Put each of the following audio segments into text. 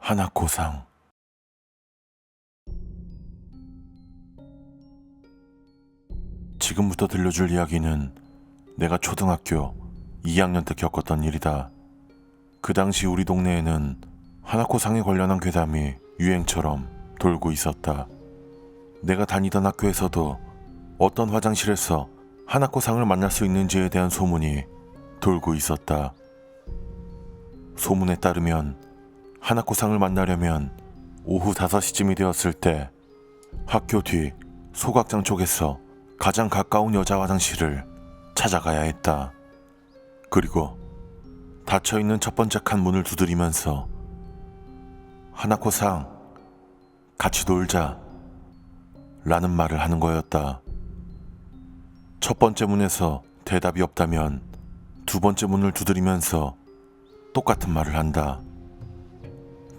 하나코상. 지금부터 들려줄 이야기는 내가 초등학교 2학년 때 겪었던 일이다. 그 당시 우리 동네에는 하나코상에 관련한 괴담이 유행처럼 돌고 있었다. 내가 다니던 학교에서도 어떤 화장실에서 하나코상을 만날 수 있는지에 대한 소문이 돌고 있었다. 소문에 따르면 하나코상을 만나려면 오후 5시쯤이 되었을 때 학교 뒤 소각장 쪽에서 가장 가까운 여자 화장실을 찾아가야 했다. 그리고 닫혀있는 첫 번째 칸 문을 두드리면서 하나코상, 같이 놀자 라는 말을 하는 거였다. 첫 번째 문에서 대답이 없다면 두 번째 문을 두드리면서 똑같은 말을 한다.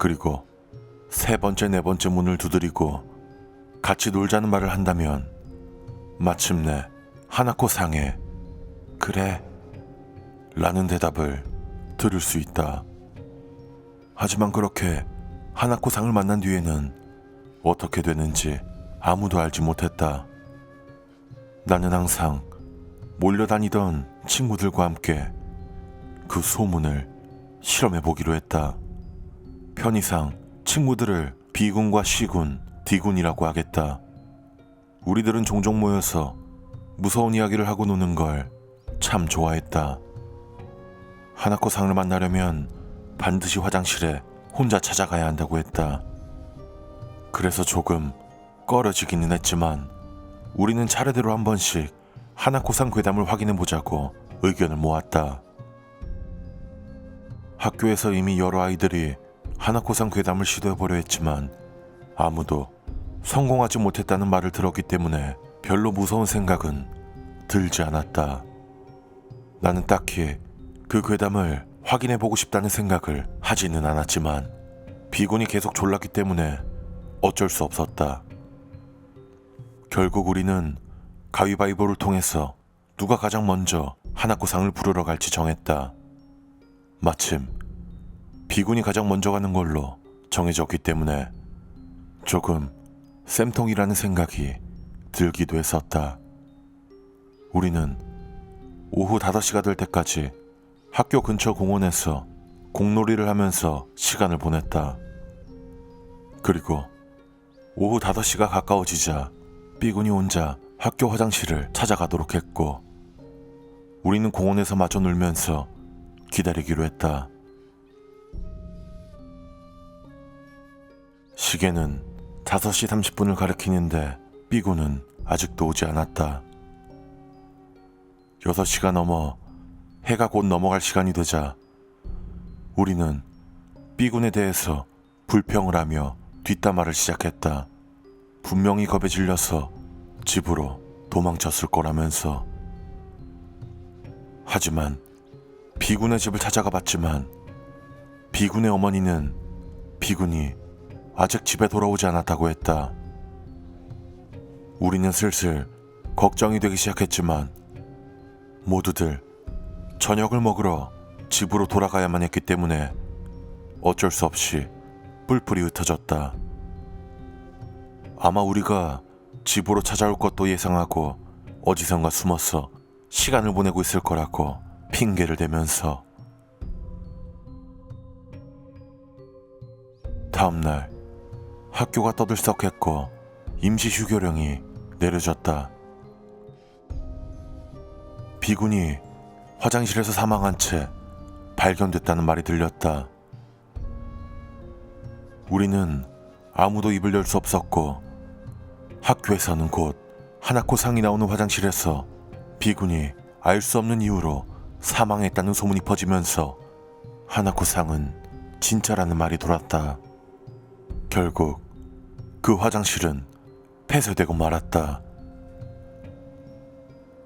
그리고 세 번째, 네 번째 문을 두드리고 같이 놀자는 말을 한다면 마침내 하나코상에 그래 라는 대답을 들을 수 있다. 하지만 그렇게 하나코상을 만난 뒤에는 어떻게 되는지 아무도 알지 못했다. 나는 항상 몰려다니던 친구들과 함께 그 소문을 실험해 보기로 했다. 편의상 친구들을 B군과 C군, D군이라고 하겠다. 우리들은 종종 모여서 무서운 이야기를 하고 노는 걸 참 좋아했다. 하나코상을 만나려면 반드시 화장실에 혼자 찾아가야 한다고 했다. 그래서 조금 꺼려지기는 했지만 우리는 차례대로 한 번씩 하나코상 괴담을 확인해 보자고 의견을 모았다. 학교에서 이미 여러 아이들이 하나코상 괴담을 시도해보려 했지만 아무도 성공하지 못했다는 말을 들었기 때문에 별로 무서운 생각은 들지 않았다. 나는 딱히 그 괴담을 확인해보고 싶다는 생각을 하지는 않았지만 B군이 계속 졸랐기 때문에 어쩔 수 없었다. 결국 우리는 가위바위보를 통해서 누가 가장 먼저 하나코상을 부르러 갈지 정했다. 마침 B군이 가장 먼저 가는 걸로 정해졌기 때문에 조금 쌤통이라는 생각이 들기도 했었다. 우리는 오후 5시가 될 때까지 학교 근처 공원에서 공놀이를 하면서 시간을 보냈다. 그리고 오후 5시가 가까워지자 B군이 혼자 학교 화장실을 찾아가도록 했고 우리는 공원에서 마저 놀면서 기다리기로 했다. 시계는 5시 30분을 가리키는데 B군은 아직도 오지 않았다. 6시가 넘어 해가 곧 넘어갈 시간이 되자 우리는 B군에 대해서 불평을 하며 뒷담화를 시작했다. 분명히 겁에 질려서 집으로 도망쳤을 거라면서. 하지만 B군의 집을 찾아가 봤지만 B군의 어머니는 B군이 아직 집에 돌아오지 않았다고 했다. 우리는 슬슬 걱정이 되기 시작했지만 모두들 저녁을 먹으러 집으로 돌아가야만 했기 때문에 어쩔 수 없이 뿔뿔이 흩어졌다. 아마 우리가 집으로 찾아올 것도 예상하고 어디선가 숨어서 시간을 보내고 있을 거라고 핑계를 대면서. 다음날 학교가 떠들썩했고 임시 휴교령이 내려졌다. B군이 화장실에서 사망한 채 발견됐다는 말이 들렸다. 우리는 아무도 입을 열 수 없었고 학교에서는 곧 하나코상이 나오는 화장실에서 B군이 알 수 없는 이유로 사망했다는 소문이 퍼지면서 하나코상은 진짜라는 말이 돌았다. 결국 그 화장실은 폐쇄되고 말았다.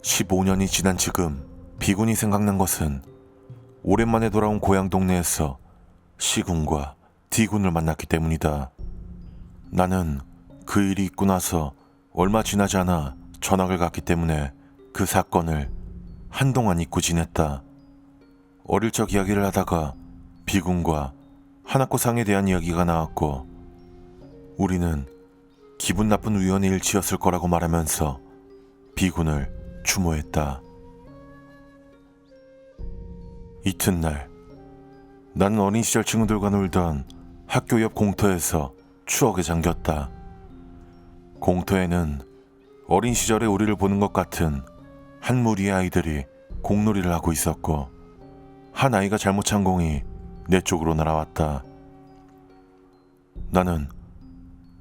15년이 지난 지금 B군이 생각난 것은 오랜만에 돌아온 고향 동네에서 C군과 D군을 만났기 때문이다. 나는 그 일이 있고 나서 얼마 지나지 않아 전학을 갔기 때문에 그 사건을 한동안 잊고 지냈다. 어릴 적 이야기를 하다가 B군과 하나코상에 대한 이야기가 나왔고 우리는 기분 나쁜 우연의 일치였을 거라고 말하면서 비군을 추모했다. 이튿날 나는 어린 시절 친구들과 놀던 학교 옆 공터에서 추억에 잠겼다. 공터에는 어린 시절의 우리를 보는 것 같은 한 무리의 아이들이 공놀이를 하고 있었고 한 아이가 잘못 찬 공이 내 쪽으로 날아왔다. 나는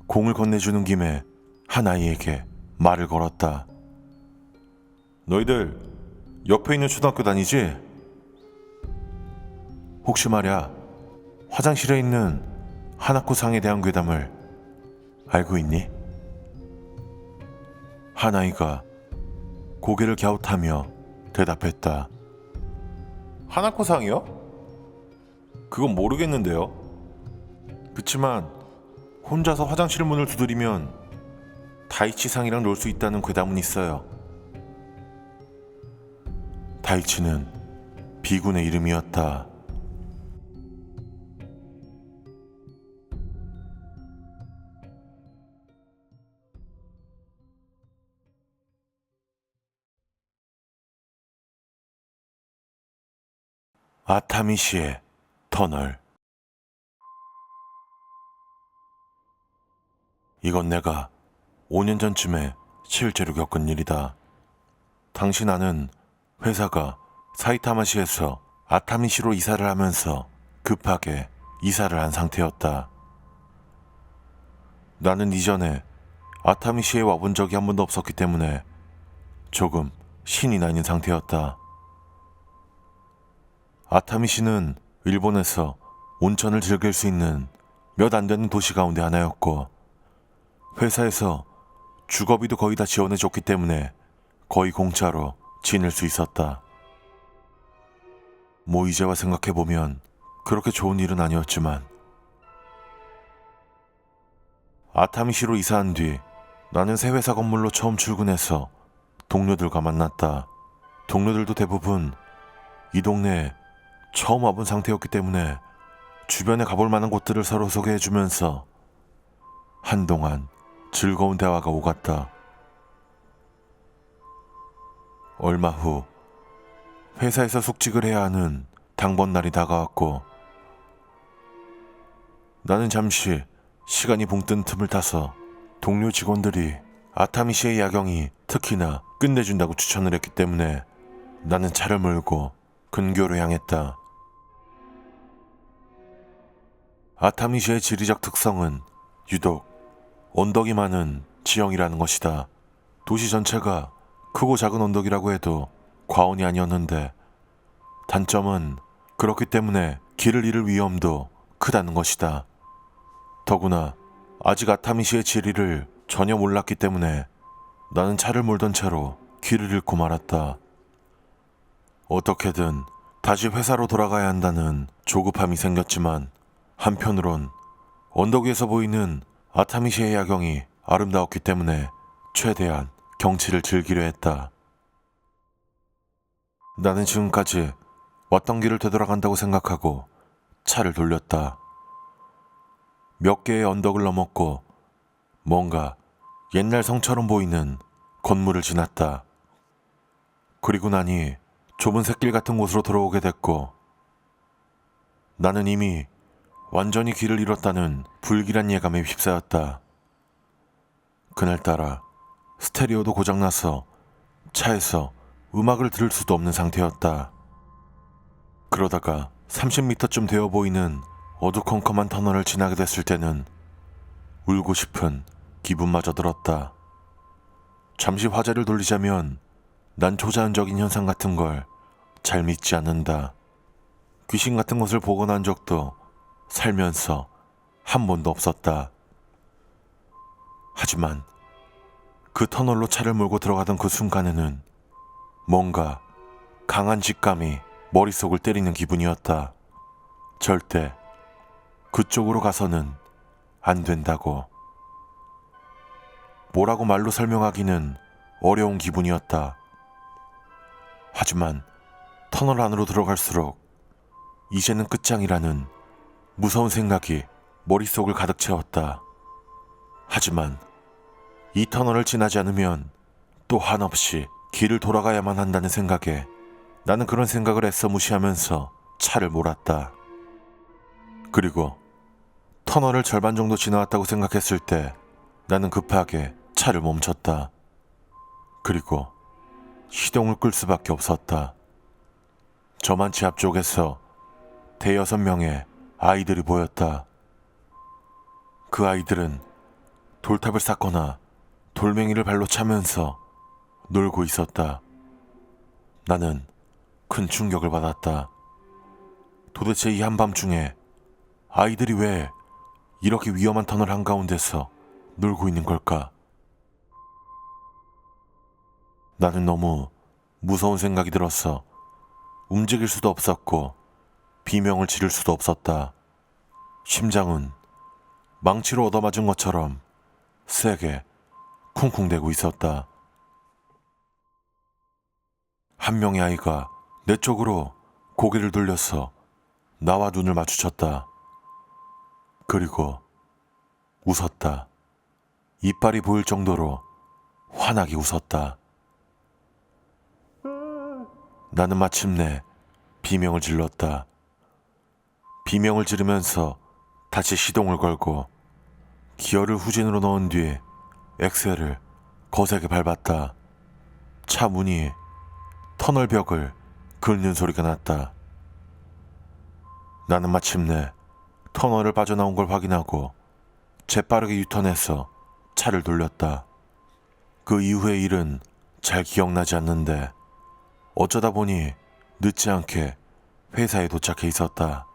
공을 건네주는 김에 한 아이에게 말을 걸었다. 너희들 옆에 있는 초등학교 다니지? 혹시 말야 화장실에 있는 하나코상에 대한 괴담을 알고 있니? 한 아이가 고개를 갸웃하며 대답했다. 하나코상이요? 그건 모르겠는데요. 그치만 혼자서 화장실 문을 두드리면 다이치상이랑 놀 수 있다는 괴담은 있어요. 다이치는 비군의 이름이었다. 아타미시의 터널. 이건 내가 5년 전쯤에 실제로 겪은 일이다. 당시 나는 회사가 사이타마시에서 아타미시로 이사를 하면서 급하게 이사를 한 상태였다. 나는 이전에 아타미시에 와본 적이 한 번도 없었기 때문에 조금 신이 나 있는 상태였다. 아타미시는 일본에서 온천을 즐길 수 있는 몇 안 되는 도시 가운데 하나였고 회사에서 주거비도 거의 다 지원해줬기 때문에 거의 공짜로 지낼 수 있었다. 뭐 이제와 생각해보면 그렇게 좋은 일은 아니었지만 아타미시로 이사한 뒤 나는 새 회사 건물로 처음 출근해서 동료들과 만났다. 동료들도 대부분 이 동네에 처음 와본 상태였기 때문에 주변에 가볼 만한 곳들을 서로 소개해주면서 한동안 즐거운 대화가 오갔다. 얼마 후 회사에서 숙직을 해야 하는 당번 날이 다가왔고 나는 잠시 시간이 붕 뜬 틈을 타서 동료 직원들이 아타미시의 야경이 특히나 끝내준다고 추천을 했기 때문에 나는 차를 몰고 근교로 향했다. 아타미시의 지리적 특성은 유독 언덕이 많은 지형이라는 것이다. 도시 전체가 크고 작은 언덕이라고 해도 과언이 아니었는데 단점은 그렇기 때문에 길을 잃을 위험도 크다는 것이다. 더구나 아직 아타미시의 지리를 전혀 몰랐기 때문에 나는 차를 몰던 채로 길을 잃고 말았다. 어떻게든 다시 회사로 돌아가야 한다는 조급함이 생겼지만 한편으론 언덕 위에서 보이는 아타미시의 야경이 아름다웠기 때문에 최대한 경치를 즐기려 했다. 나는 지금까지 왔던 길을 되돌아간다고 생각하고 차를 돌렸다. 몇 개의 언덕을 넘었고 뭔가 옛날 성처럼 보이는 건물을 지났다. 그리고 나니 좁은 샛길 같은 곳으로 들어오게 됐고 나는 이미 완전히 길을 잃었다는 불길한 예감에 휩싸였다. 그날따라 스테레오도 고장나서 차에서 음악을 들을 수도 없는 상태였다. 그러다가 30m쯤 되어 보이는 어두컴컴한 터널을 지나게 됐을 때는 울고 싶은 기분마저 들었다. 잠시 화제를 돌리자면 난 초자연적인 현상 같은 걸 잘 믿지 않는다. 귀신 같은 것을 보고 난 적도 살면서 한 번도 없었다. 하지만 그 터널로 차를 몰고 들어가던 그 순간에는 뭔가 강한 직감이 머릿속을 때리는 기분이었다. 절대 그쪽으로 가서는 안 된다고. 뭐라고 말로 설명하기는 어려운 기분이었다. 하지만 터널 안으로 들어갈수록 이제는 끝장이라는 무서운 생각이 머릿속을 가득 채웠다. 하지만 이 터널을 지나지 않으면 또 한없이 길을 돌아가야만 한다는 생각에 나는 그런 생각을 애써 무시하면서 차를 몰았다. 그리고 터널을 절반 정도 지나왔다고 생각했을 때 나는 급하게 차를 멈췄다. 그리고 시동을 끌 수밖에 없었다. 저만치 앞쪽에서 대여섯 명의 아이들이 보였다. 그 아이들은 돌탑을 쌓거나 돌멩이를 발로 차면서 놀고 있었다. 나는 큰 충격을 받았다. 도대체 이 한밤중에 아이들이 왜 이렇게 위험한 터널 한가운데서 놀고 있는 걸까? 나는 너무 무서운 생각이 들어서 움직일 수도 없었고 비명을 지를 수도 없었다. 심장은 망치로 얻어맞은 것처럼 세게 쿵쿵대고 있었다. 한 명의 아이가 내 쪽으로 고개를 돌려서 나와 눈을 마주쳤다. 그리고 웃었다. 이빨이 보일 정도로 환하게 웃었다. 나는 마침내 비명을 질렀다. 비명을 지르면서 다시 시동을 걸고 기어를 후진으로 넣은 뒤 엑셀을 거세게 밟았다. 차 문이 터널 벽을 긁는 소리가 났다. 나는 마침내 터널을 빠져나온 걸 확인하고 재빠르게 유턴해서 차를 돌렸다. 그 이후의 일은 잘 기억나지 않는데 어쩌다 보니 늦지 않게 회사에 도착해 있었다.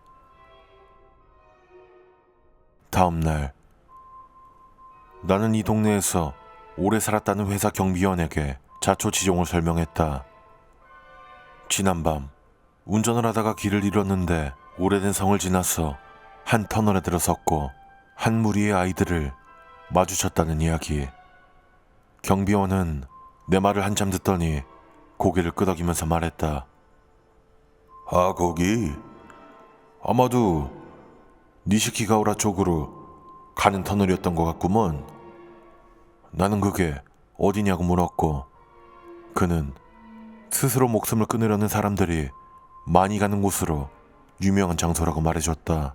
다음 날 나는 이 동네에서 오래 살았다는 회사 경비원에게 자초지종을 설명했다. 지난밤 운전을 하다가 길을 잃었는데 오래된 성을 지나서 한 터널에 들어섰고 한 무리의 아이들을 마주쳤다는 이야기. 경비원은 내 말을 한참 듣더니 고개를 끄덕이면서 말했다. 아, 거기 아마도 니시키가우라 쪽으로 가는 터널이었던 것 같구먼. 나는 그게 어디냐고 물었고 그는 스스로 목숨을 끊으려는 사람들이 많이 가는 곳으로 유명한 장소라고 말해줬다.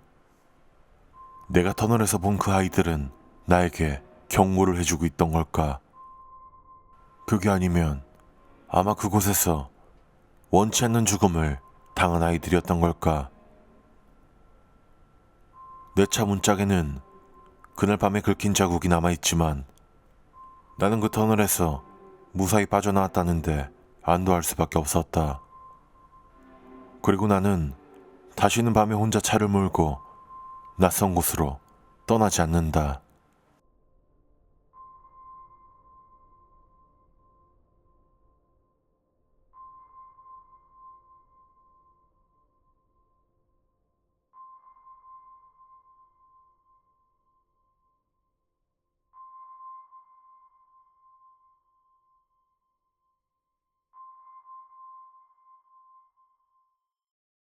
내가 터널에서 본 그 아이들은 나에게 경고를 해주고 있던 걸까? 그게 아니면 아마 그곳에서 원치 않는 죽음을 당한 아이들이었던 걸까? 내 차 문짝에는 그날 밤에 긁힌 자국이 남아있지만 나는 그 터널에서 무사히 빠져나왔다는데 안도할 수밖에 없었다. 그리고 나는 다시는 밤에 혼자 차를 몰고 낯선 곳으로 떠나지 않는다.